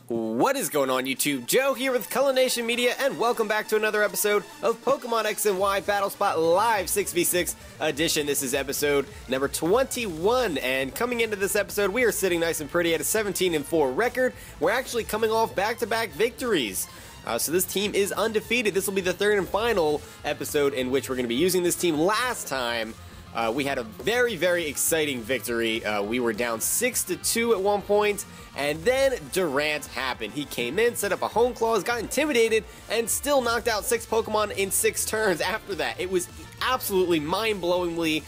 What is going on, YouTube? Joe here with Culination Media, and welcome back to another episode of Pokemon X and Y Battle Spot Live 6v6 edition. This is episode number 21, and coming into this episode, we are sitting nice and pretty at a 17-4 record. We're actually coming off back-to-back victories. So this team is undefeated. This will be the third and final episode in which we're going to be using this team. Last time, we had a very, very exciting victory. We were down 6-2 at one point, and then Durant happened. He came in, set up a home clause, got intimidated, and still knocked out 6 Pokemon in 6 turns after that. It was absolutely mind-blowingly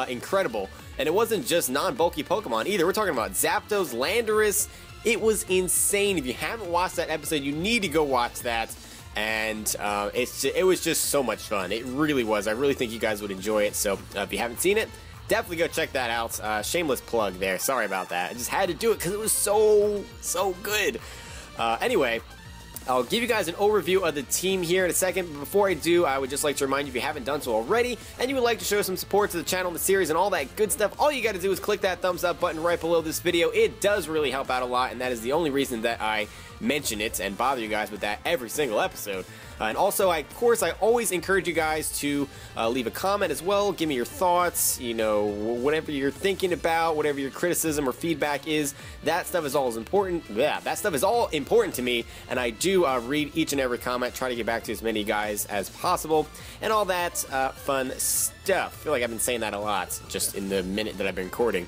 incredible. And it wasn't just non-bulky Pokemon either. We're talking about Zapdos, Landorus. It was insane. If you haven't watched that episode, you need to go watch that. And it was just so much fun. It really was. I really think you guys would enjoy it. So if you haven't seen it, definitely go check that out. Shameless plug there. Sorry about that. I just had to do it because it was so good. Anyway, I'll give you guys an overview of the team here in a second, but before I do, I would just like to remind you, if you haven't done so already, and you would like to show some support to the channel, the series, and all that good stuff, all you got to do is click that thumbs up button right below this video. It does really help out a lot, and that is the only reason that I mention it and bother you guys with that every single episode. And also, of course, I always encourage you guys to leave a comment as well. Give me your thoughts, you know, whatever you're thinking about, whatever your criticism or feedback is. That stuff is always important. Yeah, that stuff is all important to me, and I do read each and every comment, try to get back to as many guys as possible, and all that fun stuff. I feel like I've been saying that a lot just in the minute that I've been recording.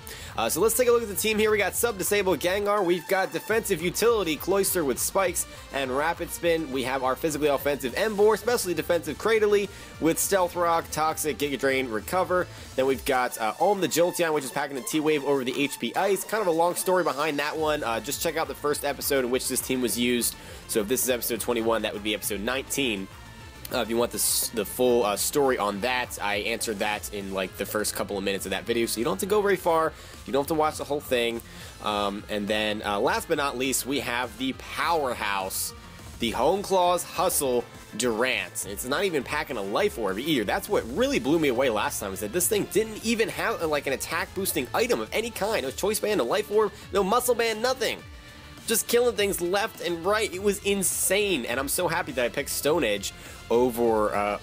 So let's take a look at the team here. We got sub-disabled Gengar. We've got defensive utility Cloyster with Spikes and Rapid Spin. We have our physically offensive Emboar, especially defensive Cradily with Stealth Rock, Toxic, Giga Drain, Recover. Then we've got Ohm the Jolteon, which is packing the T-Wave over the HP Ice. Kind of a long story behind that one. Just check out the first episode in which this team was used. So if this is episode 21, that would be episode 19. If you want the full story on that, I answered that in like the first couple of minutes of that video, so you don't have to go very far. You don't have to watch the whole thing. And then last but not least, we have the powerhouse, the Home Claws Hustle Durant. It's not even packing a Life Orb either. That's what really blew me away last time, is that this thing didn't even have like an attack boosting item of any kind. No Choice Band, no Life Orb, no Muscle Band, nothing. Just killing things left and right. It was insane, and I'm so happy that I picked Stone Edge over,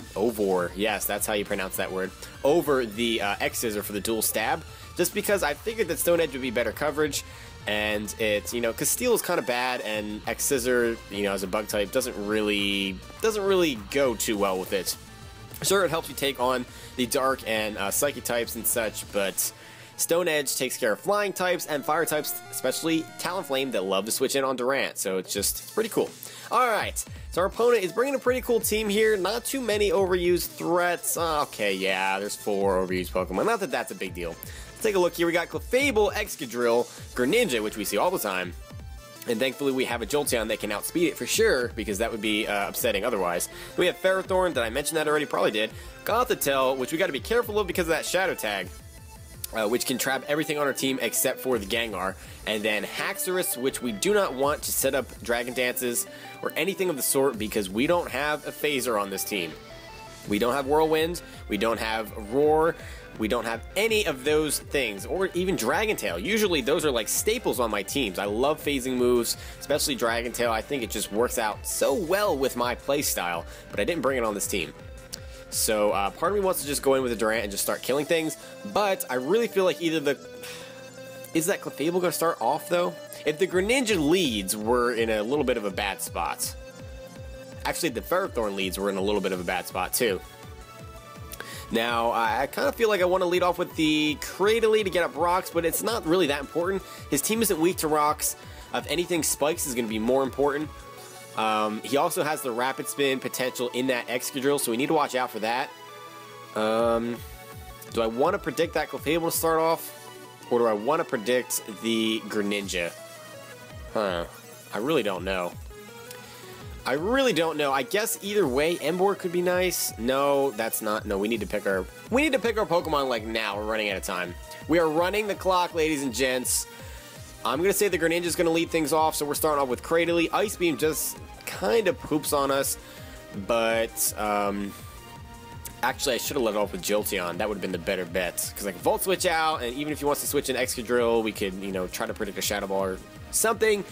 yes, that's how you pronounce that word, over the X-Scissor for the dual stab, just because I figured that Stone Edge would be better coverage, and it's, you know, because Steel is kind of bad, and X-Scissor, you know, as a bug type, doesn't really go too well with it. Sure, it helps you take on the Dark and Psychic types and such, but Stone Edge takes care of flying types and fire types, especially Talonflame, that love to switch in on Durant, so it's pretty cool. Alright, so our opponent is bringing a pretty cool team here. Not too many overused threats. Okay, yeah, there's 4 overused Pokemon. Not that that's a big deal. Let's take a look here. We got Clefable, Excadrill, Greninja, which we see all the time. And thankfully we have a Jolteon that can outspeed it for sure, because that would be upsetting otherwise. We have Ferrothorn, that I mentioned that already, probably did. Gothitelle, which we got to be careful of because of that Shadow Tag. Which can trap everything on our team except for the Gengar. And then Haxorus, which we do not want to set up Dragon Dances or anything of the sort, because we don't have a Phaser on this team. We don't have Whirlwind, we don't have Roar, we don't have any of those things, or even Dragon Tail. Usually those are like staples on my teams. I love phasing moves, especially Dragon Tail. I think it just works out so well with my playstyle, but I didn't bring it on this team. So part of me wants to just go in with a Durant and just start killing things, but I really feel like either is that Clefable going to start off though? If the Greninja leads, we're in a little bit of a bad spot. Actually, the Ferrothorn leads, we're in a little bit of a bad spot too. Now, I kind of feel like I want to lead off with the Cradily to get up rocks, but it's not really that important. His team isn't weak to rocks. If anything, Spikes is going to be more important. He also has the Rapid Spin potential in that Excadrill, so we need to watch out for that. Do I want to predict that Clefable to start off, or do I want to predict the Greninja? I really don't know. I guess either way, Emboar could be nice. No, that's not. No, we need to pick our Pokemon like now. We're running out of time. We are running the clock, ladies and gents. I'm going to say the Greninja is going to lead things off, so we're starting off with Cradily. Ice Beam just kind of poops on us, but actually I should have let it off with Jolteon. That would have been the better bet, because I can Volt Switch out, and even if he wants to switch in Excadrill, we could, you know, try to predict a Shadow Ball or something.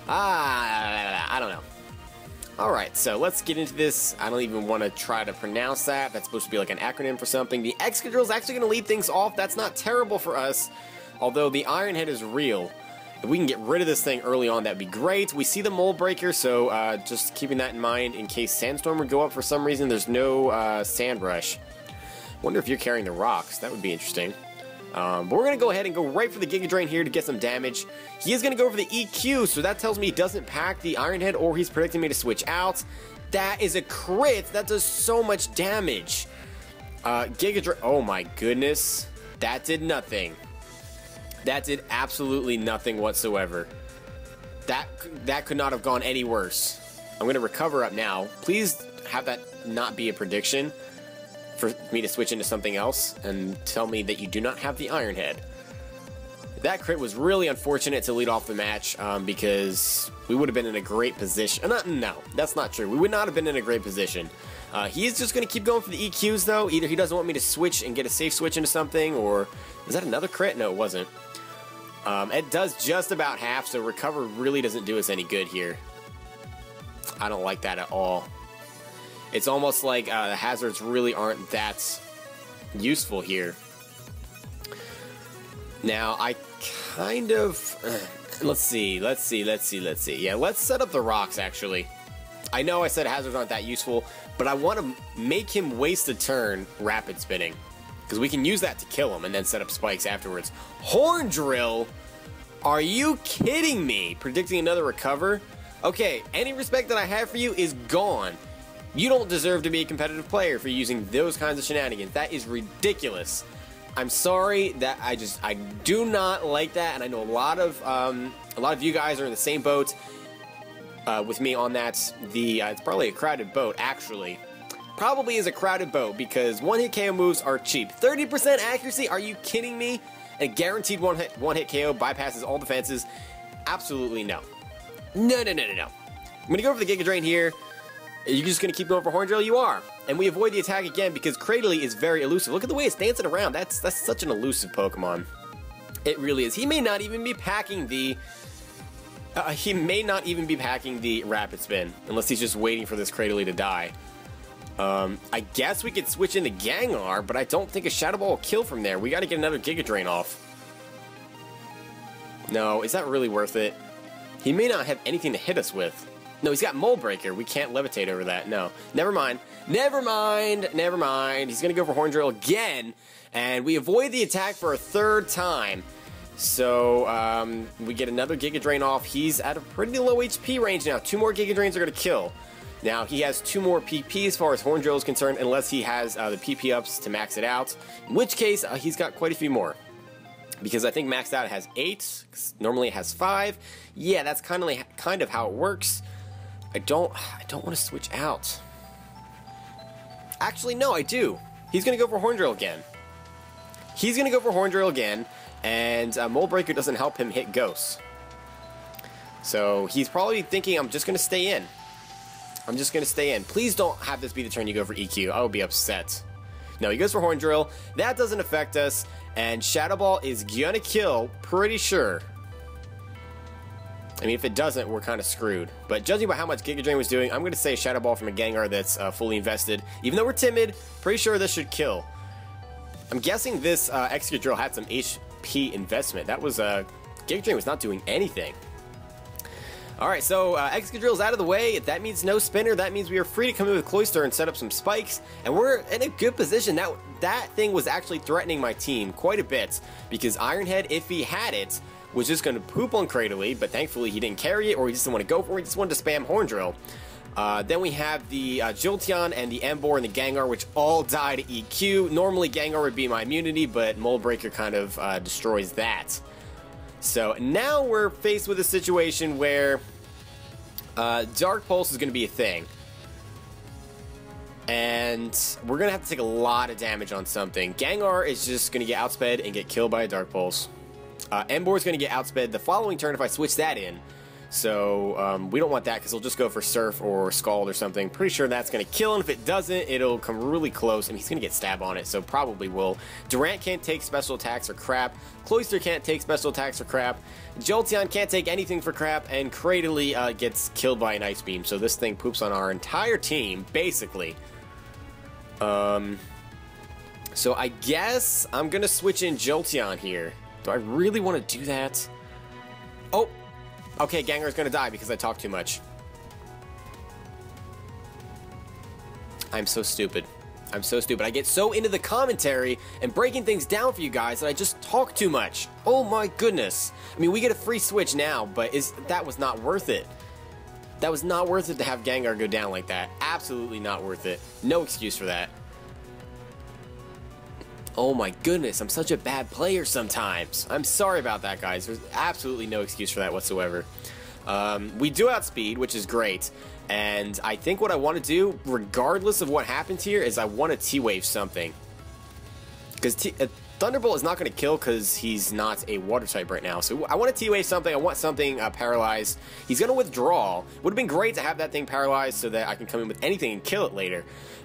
I don't know. Alright, so let's get into this. I don't even want to try to pronounce that. That's supposed to be like an acronym for something. The Excadrill is actually going to lead things off. That's not terrible for us, although the Iron Head is real. If we can get rid of this thing early on, that'd be great. We see the Mold Breaker, so just keeping that in mind in case Sandstorm would go up for some reason. There's no Sand Rush. Wonder if you're carrying the rocks. That would be interesting. But we're going to go ahead and go right for the Giga Drain here to get some damage. He is going to go for the EQ, so that tells me he doesn't pack the Iron Head, or he's predicting me to switch out. That is a crit. That does so much damage. Giga Drain. Oh my goodness. That did nothing. That did absolutely nothing whatsoever. That could not have gone any worse. I'm going to recover up now. Please have that not be a prediction for me to switch into something else and tell me that you do not have the Iron Head. That crit was really unfortunate to lead off the match because we would have been in a great position. No, that's not true. We would not have been in a great position. He's just going to keep going for the EQs though. Either he doesn't want me to switch and get a safe switch into something, or is that another crit? No, it wasn't. It does just about half, so recover really doesn't do us any good here. I don't like that at all. It's almost like the hazards really aren't that useful here. Now, I kind of... let's see. Yeah, let's set up the rocks, actually. I know I said hazards aren't that useful, but I want to make him waste a turn rapid spinning, because we can use that to kill him and then set up spikes afterwards. Horn Drill? Are you kidding me? Predicting another recover? Okay, any respect that I have for you is gone. You don't deserve to be a competitive player for using those kinds of shenanigans. That is ridiculous. I'm sorry that I do not like that, and I know a lot of you guys are in the same boat with me on that. It's probably a crowded boat, actually. Probably is a crowded boat because one-hit KO moves are cheap. 30% accuracy? Are you kidding me? A guaranteed one-hit KO bypasses all defenses? Absolutely no. No. I'm gonna go for the Giga Drain here. You're just going to keep going for Horn Drill? You are. And we avoid the attack again because Cradily is very elusive. Look at the way it's dancing around. That's such an elusive Pokemon. It really is. He may not even be packing the... Rapid Spin. Unless he's just waiting for this Cradily to die. I guess we could switch into Gengar, but I don't think a Shadow Ball will kill from there. We got to get another Giga Drain off. No, is that really worth it? He may not have anything to hit us with. No, he's got Mold Breaker. We can't levitate over that. No. Never mind. He's going to go for Horn Drill again. And we avoid the attack for a third time. So, we get another Giga Drain off. He's at a pretty low HP range now. 2 more Giga Drains are going to kill. Now, he has 2 more PP as far as Horn Drill is concerned, unless he has the PP ups to max it out. In which case, he's got quite a few more. Because I think maxed out it has 8. Normally it has 5. Yeah, that's kind of how it works. I don't want to switch out. Actually, no, I do. He's going to go for Horn Drill again. And Mold Breaker doesn't help him hit ghosts. So he's probably thinking, I'm just going to stay in. Please don't have this be the turn you go for EQ. I will be upset. No, he goes for Horn Drill. That doesn't affect us. And Shadow Ball is going to kill, pretty sure. I mean, if it doesn't, we're kind of screwed. But judging by how much Giga Drain was doing, I'm going to say Shadow Ball from a Gengar that's fully invested. Even though we're timid, pretty sure this should kill. I'm guessing this Excadrill had some HP investment. That was, Giga Drain was not doing anything. Alright, so Excadrill's out of the way. That means no spinner. That means we are free to come in with Cloyster and set up some spikes. And we're in a good position. That thing was actually threatening my team quite a bit. Because Iron Head, if he had it, was just going to poop on Cradily, but thankfully he didn't carry it, or he just didn't want to go for it, he just wanted to spam Horn Drill. Then we have the Jolteon and the Emboar and the Gengar, which all die to EQ. Normally Gengar would be my immunity, but Mold Breaker kind of destroys that. So now we're faced with a situation where Dark Pulse is going to be a thing. And we're going to have to take a lot of damage on something. Gengar is just going to get outsped and get killed by a Dark Pulse. Emboar is going to get outsped the following turn if I switch that in. So we don't want that because he'll just go for Surf or Scald or something. Pretty sure that's going to kill, and if it doesn't, it'll come really close, and he's going to get Stab on it, so probably will. Durant can't take special attacks or crap. Cloyster can't take special attacks or crap. Jolteon can't take anything for crap, and Cradily gets killed by an Ice Beam, so this thing poops on our entire team, basically. So I guess I'm going to switch in Jolteon here. Do I really want to do that? Oh! Okay, Gengar's going to die because I talk too much. I'm so stupid. I'm so stupid. I get so into the commentary and breaking things down for you guys that I just talk too much. Oh my goodness. I mean, we get a free switch now, but that was not worth it. That was not worth it to have Gengar go down like that. Absolutely not worth it. No excuse for that. Oh my goodness, I'm such a bad player sometimes. I'm sorry about that, guys. There's absolutely no excuse for that whatsoever. We do outspeed, which is great. And I think what I want to do, regardless of what happens here, is I want to T-Wave something. Because Thunderbolt is not going to kill because he's not a water type right now. So I want to T-Wave something. I want something paralyzed. He's going to withdraw. Would have been great to have that thing paralyzed so that I can come in with anything and kill it later.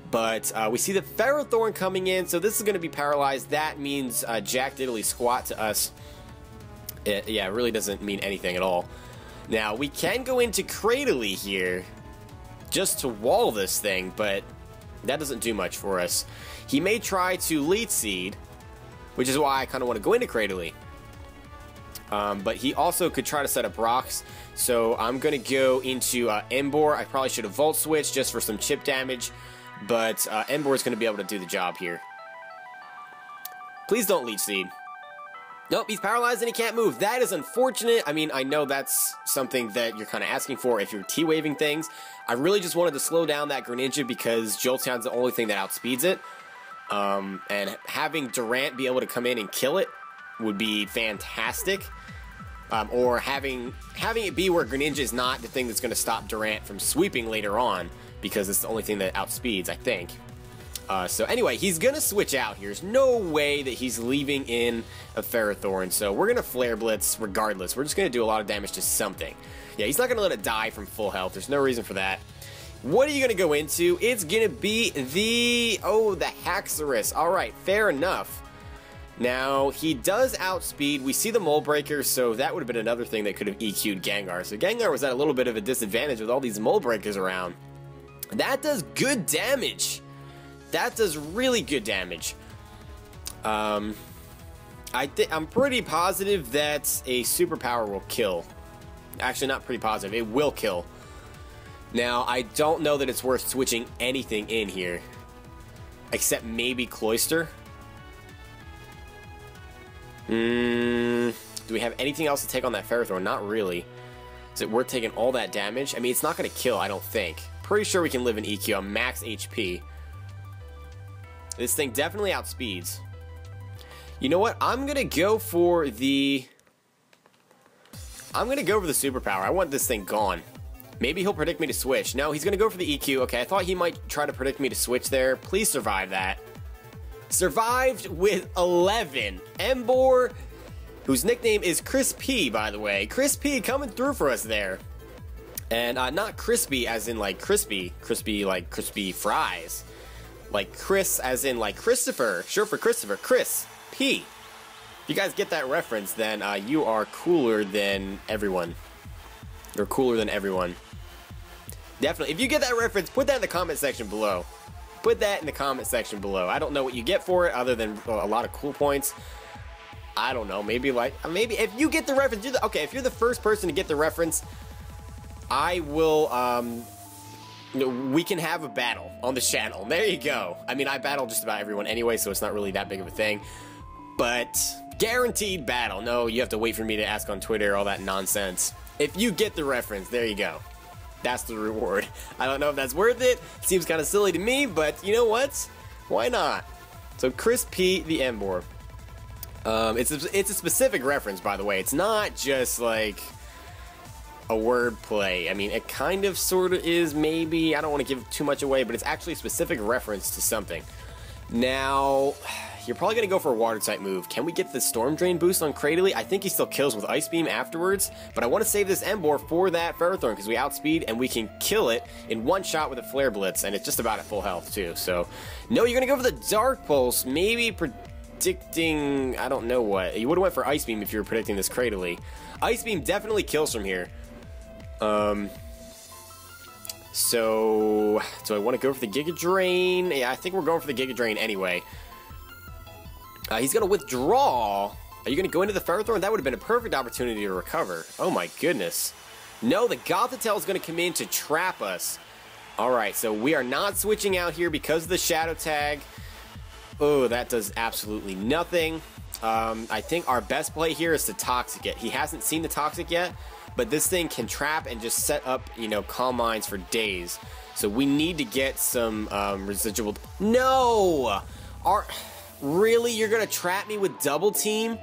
But we see the Ferrothorn coming in, so this is going to be paralyzed. That means Jack Diddley Squat to us. It really doesn't mean anything at all. Now, we can go into Cradily here just to wall this thing, but that doesn't do much for us. He may try to Leech Seed, which is why I kind of want to go into Cradily. But he also could try to set up rocks, so I'm going to go into Emboar. I probably should have Volt Switched just for some chip damage. But Emboar is going to be able to do the job here. Please don't Leech Seed. Nope, he's paralyzed and he can't move. That is unfortunate. I mean, I know that's something that you're kind of asking for if you're T-Waving things. I really just wanted to slow down that Greninja because Jolteon's the only thing that outspeeds it. And having Durant be able to come in and kill it would be fantastic. Or having it be where Greninja is not the thing that's going to stop Durant from sweeping later on, because it's the only thing that outspeeds, I think. So anyway, he's going to switch out here. There's no way that he's leaving in a Ferrothorn, so we're going to Flare Blitz regardless. We're just going to do a lot of damage to something. Yeah, he's not going to let it die from full health. There's no reason for that. What are you going to go into? It's going to be the Haxorus. Alright, fair enough. Now, he does outspeed. We see the Mold Breaker, so that would have been another thing that could have EQ'd Gengar. So Gengar was at a little bit of a disadvantage with all these Mold Breakers around. That does good damage. That does really good damage. I'm pretty positive that a Superpower will kill. Actually, not pretty positive. It will kill. Now, I don't know that it's worth switching anything in here. Except maybe Cloyster. Do we have anything else to take on that Ferrothorn? Not really. Is it worth taking all that damage? I mean, it's not going to kill, I don't think. Pretty sure we can live in EQ on max HP. This thing definitely outspeeds. You know what? I'm going to go for the Superpower. I want this thing gone. Maybe he'll predict me to switch. No, he's going to go for the EQ. Okay, I thought he might try to predict me to switch there. Please survive that. Survived with 11. Emboar, whose nickname is Chris P, by the way. Chris P coming through for us there. And not crispy as in like crispy like crispy fries. Like Chris as in like Christopher. Sure for Christopher. Chris P. If you guys get that reference, then you are cooler than everyone. You're cooler than everyone. Definitely. If you get that reference, put that in the comment section below. Put that in the comment section below. I don't know what you get for it other than a lot of cool points. I don't know. Maybe if you get the reference, okay, if you're the first person to get the reference, I will, we can have a battle on the channel. There you go. I mean, I battle just about everyone anyway, so it's not really that big of a thing. But guaranteed battle. No, you have to wait for me to ask on Twitter, all that nonsense. If you get the reference, there you go. That's the reward. I don't know if that's worth it. Seems kind of silly to me, but you know what? Why not? So Chris P, the Emboar. It's a specific reference, by the way. It's not just like a word play. I mean, it kind of sort of is, maybe. I don't want to give too much away, but it's actually a specific reference to something. Now, you're probably going to go for a water type move. Can we get the Storm Drain boost on Cradily? I think he still kills with Ice Beam afterwards, but I want to save this Emboar for that Ferrothorn because we outspeed and we can kill it in one shot with a Flare Blitz, and it's just about at full health too. So, no, you're going to go for the Dark Pulse, maybe predicting, I don't know what. You would have went for Ice Beam if you were predicting this Cradily. Ice Beam definitely kills from here. So, do I want to go for the Giga Drain? Yeah, I think we're going for the Giga Drain anyway. He's going to withdraw. Are you going to go into the Ferrothorn? That would have been a perfect opportunity to recover. Oh my goodness. No, the Gothitelle is going to come in to trap us. Alright, so we are not switching out here because of the Shadow Tag. Oh, that does absolutely nothing. I think our best play here is to Toxic it. He hasn't seen the Toxic yet, but this thing can trap and just set up, you know, Calm Minds for days. So we need to get some residual... No! Really? You're going to trap me with Double Team?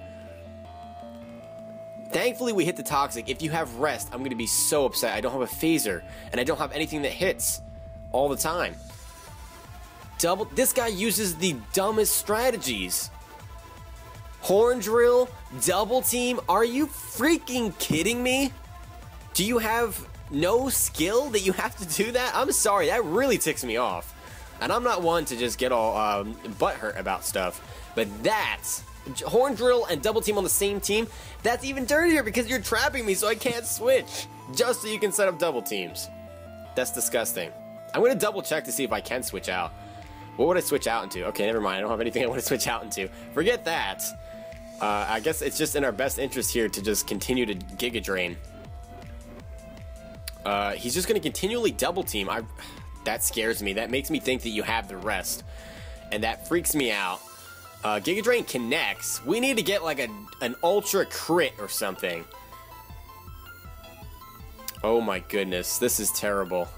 Thankfully, we hit the Toxic. If you have Rest, I'm going to be so upset. I don't have a Phaser, and I don't have anything that hits all the time. This guy uses the dumbest strategies. Horn Drill, Double Team, are you freaking kidding me? Do you have no skill that you have to do that? I'm sorry, that really ticks me off. And I'm not one to just get all butthurt about stuff. But that's Horn Drill and Double Team on the same team. That's even dirtier because you're trapping me so I can't switch. Just so you can set up Double Teams. That's disgusting. I'm going to double check to see if I can switch out. What would I switch out into? Okay, never mind. I don't have anything I want to switch out into. Forget that. I guess it's just in our best interest here to just continue to Giga Drain. He's just going to continually Double Team. That scares me. That makes me think that you have the rest. And that freaks me out. Giga Drain connects. We need to get like an Ultra Crit or something. Oh my goodness. This is terrible.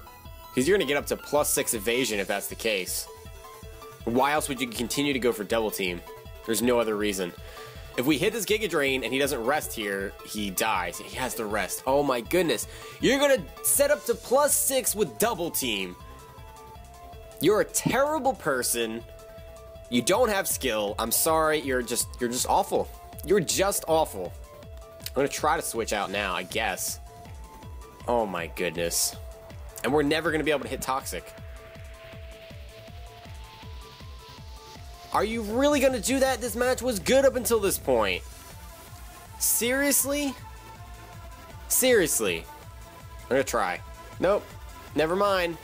Because you're going to get up to +6 evasion if that's the case. Why else would you continue to go for Double Team? There's no other reason. If we hit this Giga Drain and he doesn't rest here, he dies. He has to rest. Oh my goodness. You're going to set up to +6 with Double Team. You're a terrible person. You don't have skill. I'm sorry. You're just awful. You're just awful. I'm going to try to switch out now, I guess. Oh my goodness. And we're never going to be able to hit Toxic. Are you really going to do that? This match was good up until this point. Seriously? Seriously. I'm going to try. Nope. Never mind.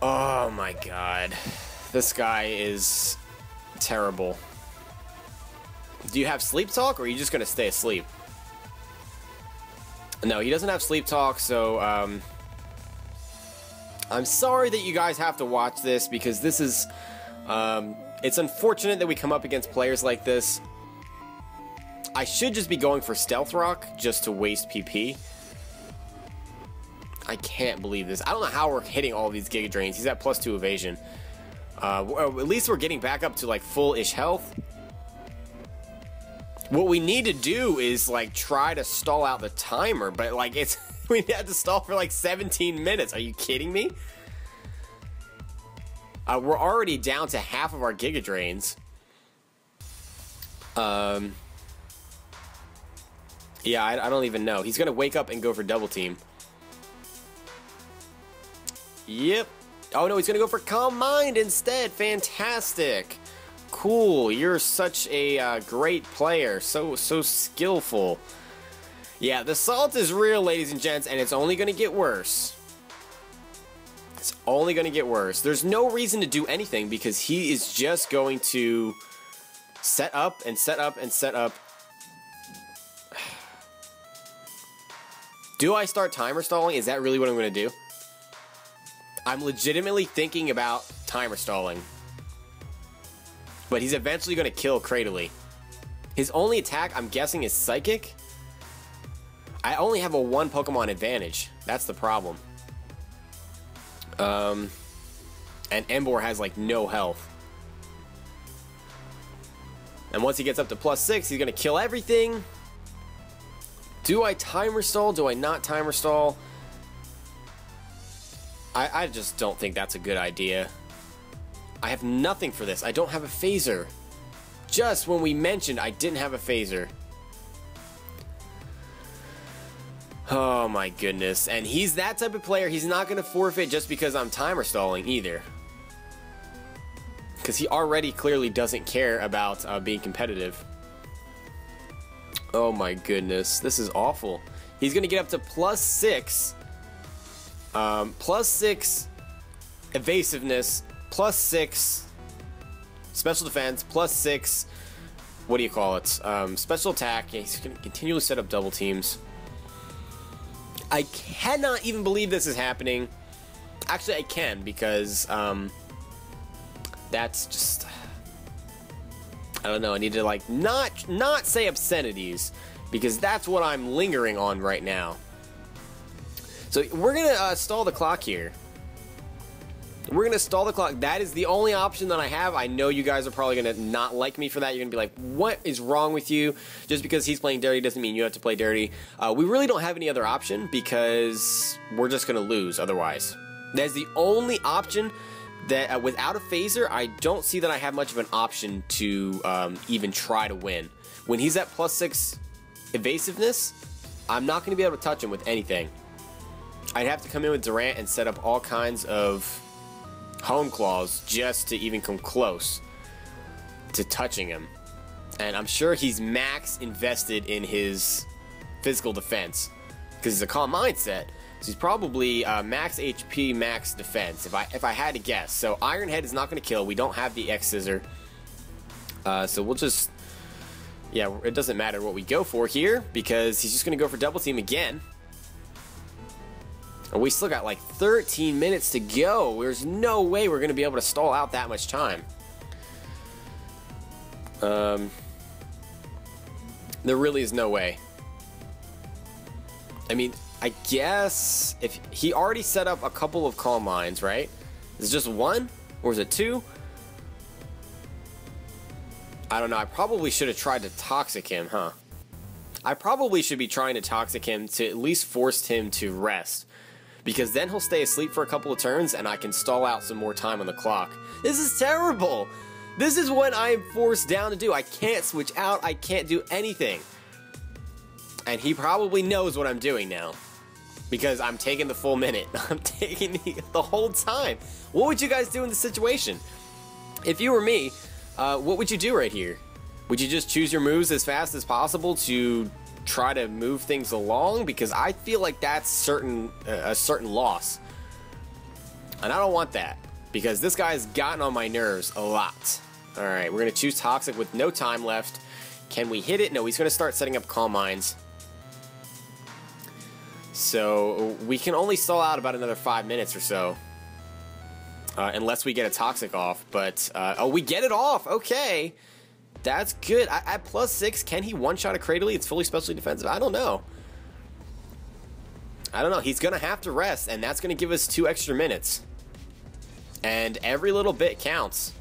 Oh my god. This guy is terrible. Do you have Sleep Talk, or are you just going to stay asleep? No, he doesn't have Sleep Talk, so I'm sorry that you guys have to watch this, because this is it's unfortunate that we come up against players like this. I should just be going for Stealth Rock just to waste PP. I can't believe this. I don't know how we're hitting all of these Giga Drains. He's at +2 evasion. At least we're getting back up to like full-ish health. What we need to do is like try to stall out the timer, but like it's we had to stall for like 17 minutes. Are you kidding me? We're already down to half of our Giga Drains. Yeah, I don't even know. He's gonna wake up and go for Double Team. Yep. Oh no, he's gonna go for Calm Mind instead. Fantastic. Cool. You're such a great player. So skillful. Yeah, the salt is real, ladies and gents, and it's only gonna get worse. It's only gonna get worse. There's no reason to do anything because he is just going to set up and set up and set up. Do I start timer stalling? Is that really what I'm gonna do? I'm legitimately thinking about timer stalling. But he's eventually going to kill Cradily. His only attack, I'm guessing, is Psychic. I only have a 1 Pokemon advantage. That's the problem. And Emboar has, like, no health. And once he gets up to +6, he's going to kill everything. Do I timer stall? Do I not timer stall? I just don't think that's a good idea. I have nothing for this. I don't have a phaser. Just when we mentioned I didn't have a phaser. Oh my goodness. And he's that type of player. He's not going to forfeit just because I'm timer stalling either. Because he already clearly doesn't care about being competitive. Oh my goodness. This is awful. He's going to get up to +6. +6 evasiveness. +6 special defense. +6, what do you call it? Special attack. Yeah, he's going to continually set up double teams. I cannot even believe this is happening. Actually, I can, because that's just, I don't know. I need to like not say obscenities, because that's what I'm lingering on right now. So we're gonna stall the clock here. We're gonna stall the clock. That is the only option that I have. I know you guys are probably gonna not like me for that. You're gonna be like, what is wrong with you? Just because he's playing dirty doesn't mean you have to play dirty. We really don't have any other option, because we're just gonna lose otherwise. That's the only option that without a phaser, I don't see that I have much of an option to even try to win. When he's at +6 evasiveness, I'm not gonna be able to touch him with anything. I'd have to come in with Durant and set up all kinds of home claws just to even come close to touching him. And I'm sure he's max invested in his physical defense, because he's a calm mindset. So he's probably max HP, max defense, if I had to guess. So Iron Head is not going to kill. We don't have the X Scissor. So we'll just, yeah, it doesn't matter what we go for here, because he's just going to go for double team again. And we still got like 13 minutes to go. There's no way we're going to be able to stall out that much time. There really is no way. I mean, I guess if he already set up a couple of calm mines, right? Is it just one? Or is it two? I don't know. I probably should have tried to toxic him, huh? I probably should be trying to toxic him to at least force him to rest, because then he'll stay asleep for a couple of turns and I can stall out some more time on the clock. This is terrible. This is what I am forced down to do. I can't switch out. I can't do anything. And he probably knows what I'm doing now, because I'm taking the full minute. I'm taking the whole time. What would you guys do in this situation? If you were me, what would you do right here? Would you just choose your moves as fast as possible to try to move things along? Because I feel like that's a certain loss, and I don't want that, because this guy's gotten on my nerves a lot. All right, we're gonna choose toxic with no time left. Can we hit it? No, he's gonna start setting up calm mines. So we can only stall out about another 5 minutes or so, unless we get a toxic off. But oh, we get it off. Okay. That's good. At +6, can he one-shot a Cradily? It's fully specially defensive. I don't know. I don't know. He's going to have to rest, and that's going to give us 2 extra minutes. And every little bit counts.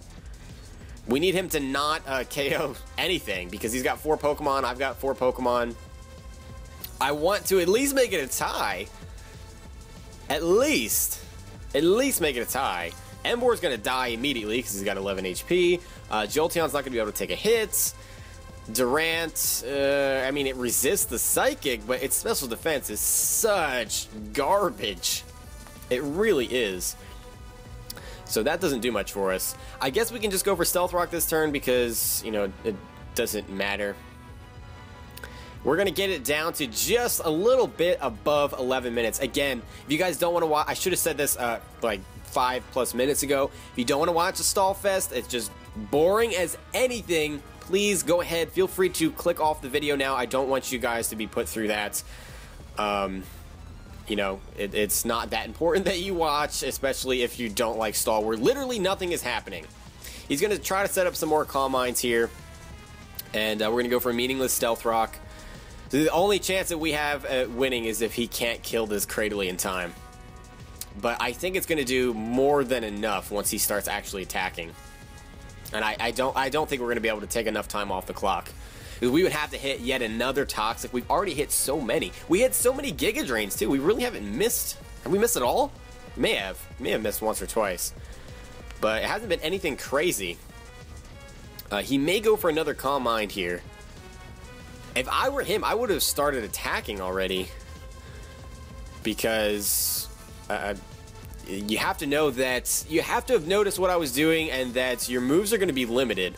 We need him to not KO anything, because he's got 4 Pokemon. I've got 4 Pokemon. I want to at least make it a tie. At least make it a tie. Embor's going to die immediately because he's got 11 HP. Jolteon's not going to be able to take a hit. Durant, I mean, it resists the Psychic, but its special defense is such garbage. It really is. So that doesn't do much for us. I guess we can just go for Stealth Rock this turn because, you know, it doesn't matter. We're going to get it down to just a little bit above 11 minutes. Again, if you guys don't want to watch, I should have said this like 5+ minutes ago. If you don't want to watch a stall fest, it's just boring as anything, please go ahead. Feel free to click off the video now. I don't want you guys to be put through that. You know, it's not that important that you watch, especially if you don't like stall, where literally nothing is happening. He's going to try to set up some more calm mines here, and we're going to go for a meaningless Stealth Rock. So the only chance that we have at winning is if he can't kill this Cradily in time. But I think it's going to do more than enough once he starts actually attacking. And I don't think we're going to be able to take enough time off the clock. Because we would have to hit yet another Toxic. We've already hit so many. We hit so many Giga Drains too. We really haven't missed. Have we missed it all? May have missed once or twice. but it hasn't been anything crazy. He may go for another Calm Mind here. If I were him, I would have started attacking already, because you have to know that you have to have noticed what I was doing and that your moves are going to be limited.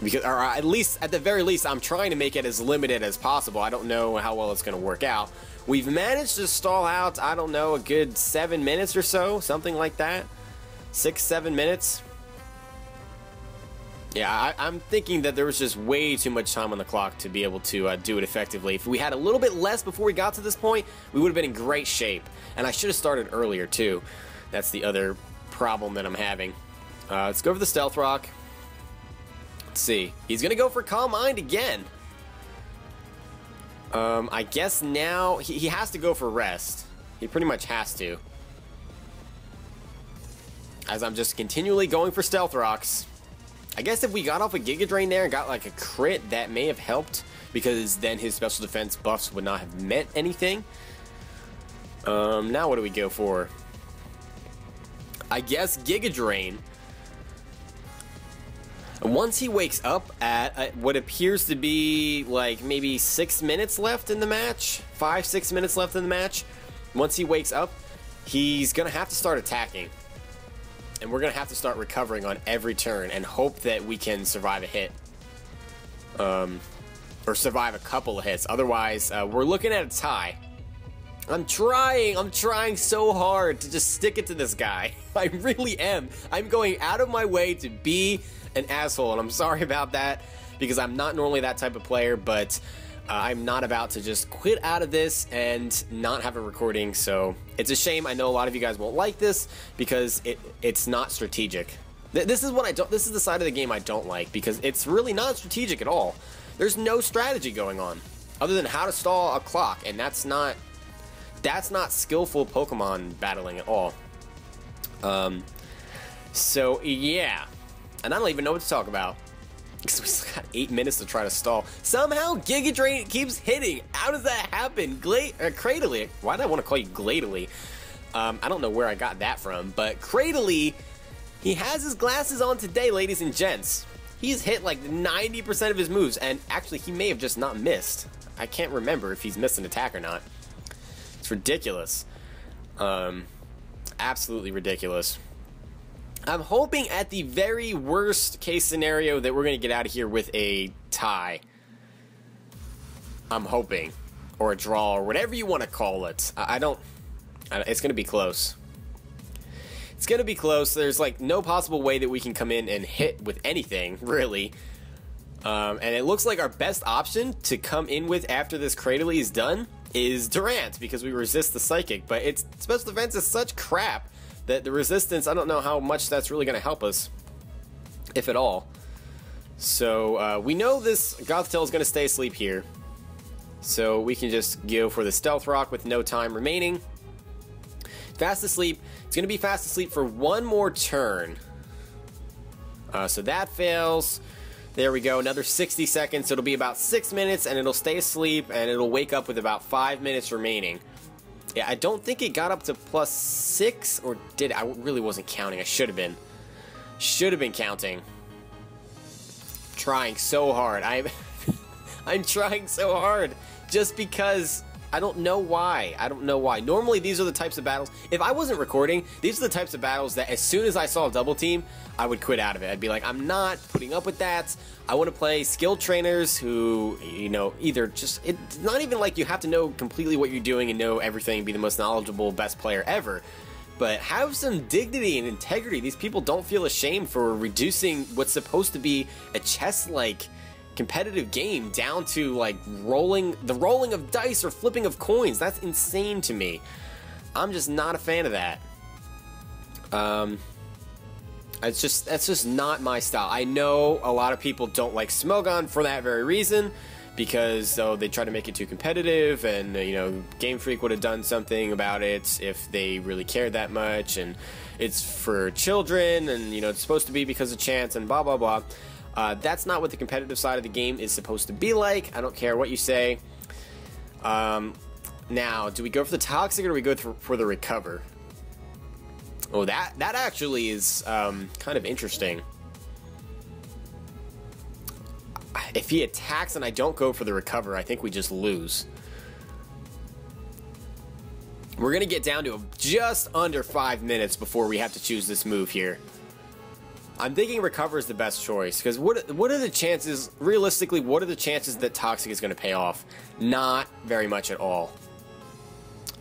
Because, or at least, at the very least, I'm trying to make it as limited as possible. I don't know how well it's going to work out. We've managed to stall out, I don't know, a good 7 minutes or so, something like that. 6-7 minutes. Yeah, I'm thinking that there was just way too much time on the clock to be able to do it effectively. If we had a little bit less before we got to this point, we would have been in great shape. And I should have started earlier, too. That's the other problem that I'm having. Let's go for the Stealth Rock. Let's see. He's going to go for Calm Mind again. I guess now he has to go for Rest. He pretty much has to. As I'm just continually going for Stealth Rocks. I guess if we got off a Giga Drain there and got like a crit, that may have helped, because then his special defense buffs would not have meant anything. Now what do we go for? I guess Giga Drain. Once he wakes up at what appears to be like maybe 6 minutes left in the match, 5-6 minutes left in the match, once he wakes up, he's gonna have to start attacking. And we're going to have to start recovering on every turn and hope that we can survive a hit. Or survive a couple of hits. Otherwise, we're looking at a tie. I'm trying so hard to just stick it to this guy. I really am. I'm going out of my way to be an asshole, and I'm sorry about that, because I'm not normally that type of player, but I'm not about to just quit out of this and not have a recording. So it's a shame. I know a lot of you guys won't like this because it's not strategic. This is what I don't. This is the side of the game I don't like, because it's really not strategic at all. There's no strategy going on other than how to stall a clock, and that's not skillful Pokemon battling at all. So yeah, and I don't even know what to talk about. Because we still got 8 minutes to try to stall. Somehow Giga Drain keeps hitting. How does that happen? Cradily. Why did I want to call you Gladily? I don't know where I got that from. But Cradily, he has his glasses on today, ladies and gents. He's hit like 90% of his moves. And actually, he may have just not missed. I can't remember if he's missed an attack or not. It's ridiculous. Absolutely ridiculous. I'm hoping at the very worst case scenario that we're going to get out of here with a tie. I'm hoping. Or a draw, or whatever you want to call it. It's going to be close. It's going to be close. There's like no possible way that we can come in and hit with anything, really. And it looks like our best option to come in with after this Cradily is done is Durant, because we resist the Psychic. But its special defense is such crap that the resistance, I don't know how much that's really going to help us, if at all. So we know this Gothitelle is going to stay asleep here. So we can just go for the Stealth Rock with no time remaining. Fast Asleep. It's going to be Fast Asleep for one more turn. So that fails. There we go, another 60 seconds. So it'll be about 6 minutes, and it'll stay asleep, and it'll wake up with about 5 minutes remaining. Yeah, I don't think it got up to +6, or did it? I really wasn't counting. I should have been. Should have been counting. Trying so hard. I'm trying so hard just because I don't know why. I don't know why. Normally, these are the types of battles. If I wasn't recording, these are the types of battles that as soon as I saw a double team, I would quit out of it. I'd be like, I'm not putting up with that. I want to play skilled trainers who, you know, either just, it's not even like you have to know completely what you're doing and know everything and be the most knowledgeable, best player ever. But have some dignity and integrity. These people don't feel ashamed for reducing what's supposed to be a chess-like competitive game down to like rolling of dice or flipping of coins. That's insane to me. I'm just not a fan of that. That's just not my style. I know a lot of people don't like Smogon for that very reason, because they try to make it too competitive, and you know, Game Freak would have done something about it if they really cared that much, and it's for children, and you know, it's supposed to be because of chance and blah blah blah. That's not what the competitive side of the game is supposed to be like. I don't care what you say. Now, do we go for the Toxic or do we go for the Recover? Oh, that actually is kind of interesting. If he attacks and I don't go for the recover, I think we just lose. We're going to get down to just under 5 minutes before we have to choose this move here. I'm thinking recover is the best choice, because what are the chances, realistically, what are the chances that Toxic is going to pay off? Not very much at all.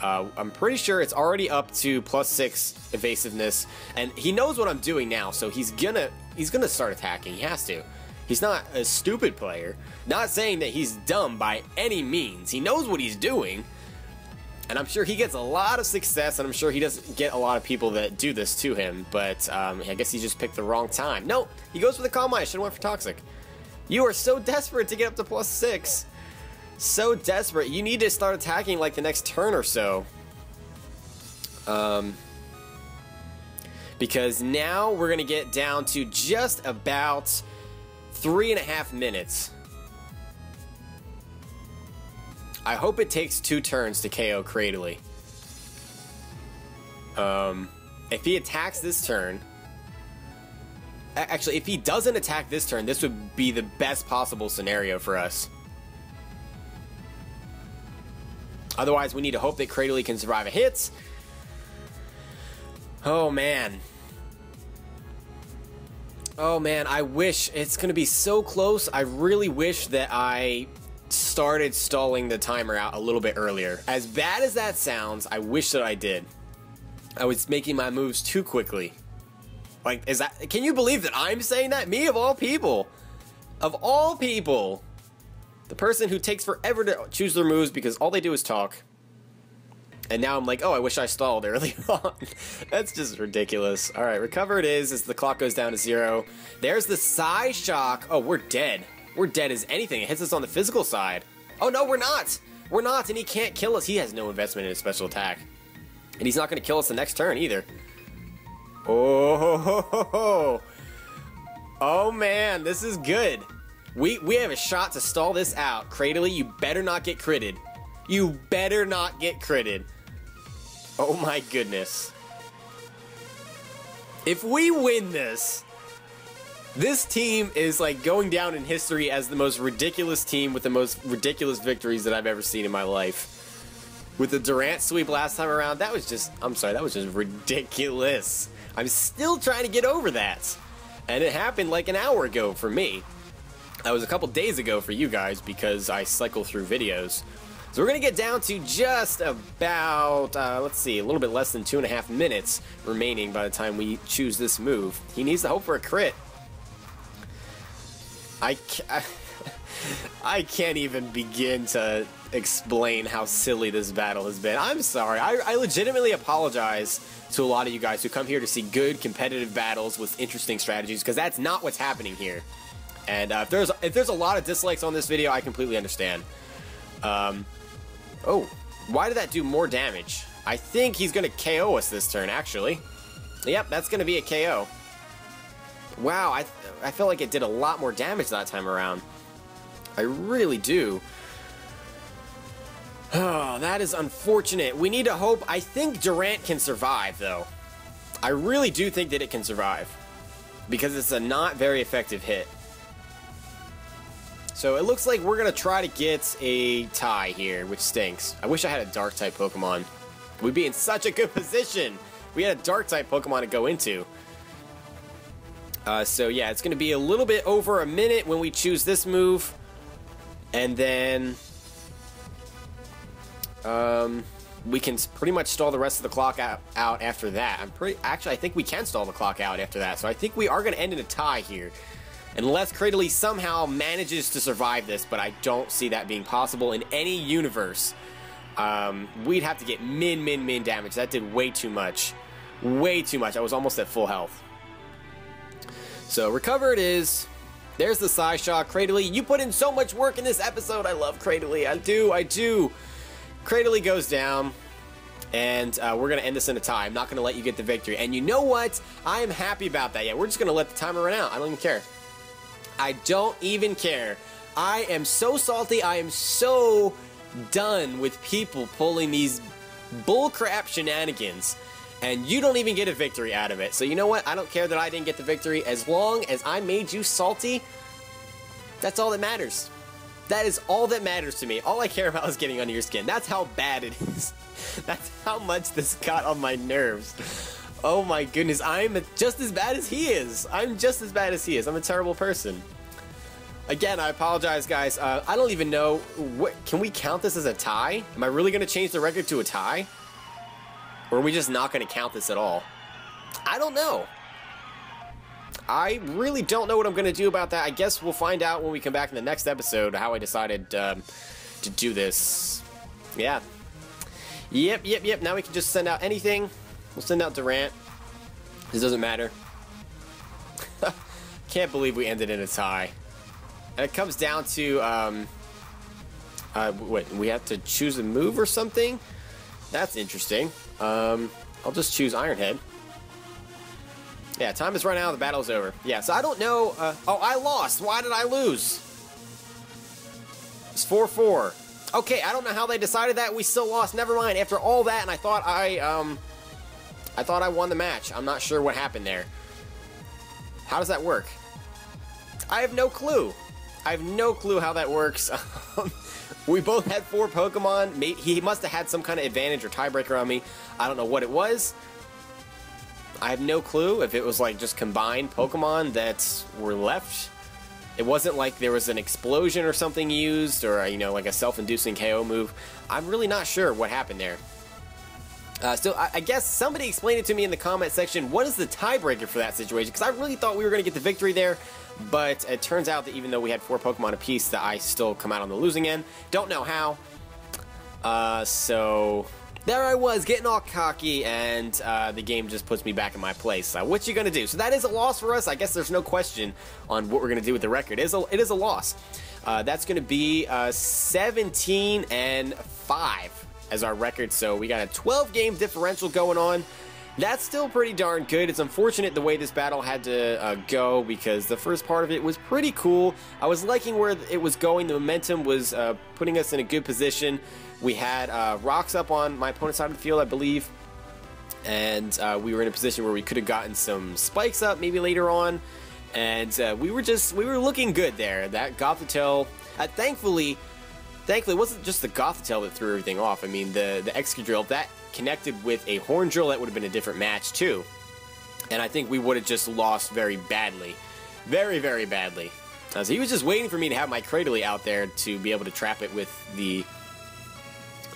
I'm pretty sure it's already up to +6 evasiveness, and he knows what I'm doing now, so he's gonna start attacking. He has to. He's not a stupid player. Not saying that he's dumb by any means. He knows what he's doing, and I'm sure he gets a lot of success, and I'm sure he doesn't get a lot of people that do this to him, but I guess he just picked the wrong time. No, he goes for the Calm Mind. I should have went for Toxic. You are so desperate to get up to +6. So desperate. You need to start attacking like the next turn or so. Because now we're going to get down to just about 3.5 minutes. I hope it takes 2 turns to KO Cradily. If he attacks this turn... Actually, if he doesn't attack this turn, this would be the best possible scenario for us. Otherwise, we need to hope that Cradily can survive a hit. Oh, man. Oh, man, I wish... It's going to be so close. I really wish that I started stalling the timer out a little bit earlier. As bad as that sounds, I wish that I did. I was making my moves too quickly. Like, is that... Can you believe that I'm saying that? Me, of all people. Of all people. The person who takes forever to choose their moves because all they do is talk. And now I'm like, oh, I wish I stalled early on. That's just ridiculous. Alright, recover it is as the clock goes down to 0. There's the Psy Shock. Oh, we're dead. We're dead as anything. It hits us on the physical side. Oh, no, we're not. We're not, and he can't kill us. He has no investment in his special attack. And he's not going to kill us the next turn either. Oh, ho, ho, ho. Oh, man, this is good. We have a shot to stall this out. Cradily, you better not get critted. You better not get critted. Oh my goodness. If we win this, this team is like going down in history as the most ridiculous team with the most ridiculous victories that I've ever seen in my life. With the Durant sweep last time around, that was just, I'm sorry, that was just ridiculous. I'm still trying to get over that. And it happened like an hour ago for me. That was a couple days ago for you guys because I cycle through videos. So we're going to get down to just about, let's see, a little bit less than 2.5 minutes remaining by the time we choose this move. He needs to hope for a crit. I can't even begin to explain how silly this battle has been. I'm sorry. I legitimately apologize to a lot of you guys who come here to see good competitive battles with interesting strategies, because that's not what's happening here. And if there's a lot of dislikes on this video, I completely understand. Oh, why did that do more damage? I think he's going to KO us this turn, actually. Yep, that's going to be a KO. Wow, I feel like it did a lot more damage that time around. I really do. Oh, that is unfortunate. We need to hope. I think Durant can survive, though. I really do think that it can survive. Because it's a not very effective hit. So it looks like we're going to try to get a tie here, which stinks. I wish I had a Dark-type Pokemon. We'd be in such a good position. We had a Dark-type Pokemon to go into. So yeah, it's going to be a little bit over a minute when we choose this move. And then we can pretty much stall the rest of the clock out after that. Actually, I think we can stall the clock out after that. So I think we are going to end in a tie here. Unless Cradily somehow manages to survive this, but I don't see that being possible in any universe. We'd have to get min damage. That did way too much. Way too much. I was almost at full health. So, recover it is. There's the Psy Shock. Cradily, you put in so much work in this episode. I love Cradily. I do. Cradily goes down. And we're going to end this in a tie. I'm not going to let you get the victory. And you know what? I am happy about that. Yeah, we're just going to let the timer run out. I don't even care. I don't even care. I am so salty. I am so done with people pulling these bullcrap shenanigans and you don't even get a victory out of it. So you know what? I don't care that I didn't get the victory. As long as I made you salty, that's all that matters. That is all that matters to me. All I care about is getting under your skin. That's how bad it is. That's how much this got on my nerves. Oh my goodness, I'm just as bad as he is. I'm just as bad as he is. I'm a terrible person. Again, I apologize, guys. I don't even know. Can we count this as a tie? Am I really going to change the record to a tie? Or are we just not going to count this at all? I don't know. I really don't know what I'm going to do about that. I guess we'll find out when we come back in the next episode how I decided to do this. Yeah. Yep. Now we can just send out anything. We'll send out Durant. This doesn't matter. Can't believe we ended in a tie. And it comes down to, wait, we have to choose a move or something? That's interesting. I'll just choose Ironhead. Yeah, time is running out, the battle's over. Yeah, so I don't know, oh, I lost. Why did I lose? It's 4-4. Okay, I don't know how they decided that. We still lost. Never mind. After all that, and I thought I won the match. I'm not sure what happened there. How does that work? I have no clue. I have no clue how that works. We both had 4 Pokemon. He must have had some kind of advantage or tiebreaker on me. I don't know what it was. I have no clue if it was like just combined Pokemon that were left. It wasn't like there was an explosion or something used, or, you know, like a self-inducing KO move. I'm really not sure what happened there. So I guess somebody explain it to me in the comment section. What is the tiebreaker for that situation? Because I really thought we were going to get the victory there, but it turns out that even though we had 4 Pokemon apiece, that I still come out on the losing end. Don't know how. So there I was, getting all cocky, and the game just puts me back in my place. What you gonna do? So that is a loss for us. I guess there's no question on what we're gonna do with the record. It is a loss. That's gonna be 17-5 as our record. So we got a 12-game differential going on. That's still pretty darn good. It's unfortunate the way this battle had to go, because the first part of it was pretty cool. I was liking where it was going. The momentum was putting us in a good position. We had rocks up on my opponent's side of the field, I believe, and we were in a position where we could have gotten some spikes up maybe later on, and we were looking good there. That Gothitelle, thankfully it wasn't just the Gothitelle that threw everything off. I mean, the Excadrill, if that connected with a Horn Drill, that would have been a different match too, and I think we would have just lost very badly, very, very badly. So he was just waiting for me to have my Cradily out there to be able to trap it with the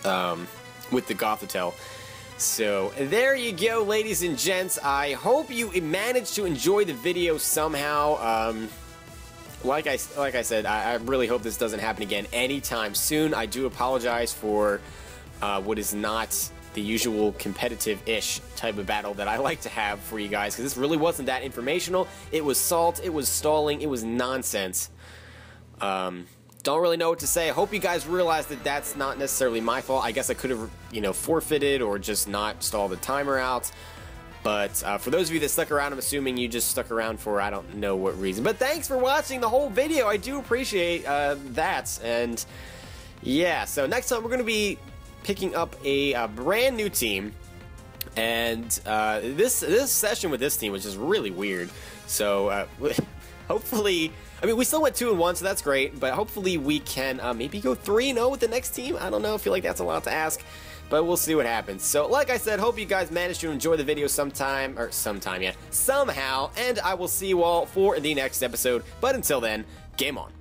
Gothitelle. So there you go, ladies and gents. I hope you managed to enjoy the video somehow. Like I said, I really hope this doesn't happen again anytime soon. I do apologize for what is not the usual competitive-ish type of battle that I like to have for you guys, because this really wasn't that informational. It was salt, it was stalling, it was nonsense. Don't really know what to say. I hope you guys realize that that's not necessarily my fault. I guess I could have, you know, forfeited or just not stalled the timer out. But for those of you that stuck around, I'm assuming you just stuck around for I don't know what reason. But thanks for watching the whole video. I do appreciate that. And yeah, so next time we're going to be picking up a brand new team. And this session with this team was just really weird. So hopefully, I mean, we still went 2-1, so that's great, but hopefully we can maybe go 3-0 with the next team. I don't know, I feel like that's a lot to ask, but we'll see what happens. So, like I said, hope you guys managed to enjoy the video somehow, and I will see you all for the next episode, but until then, game on.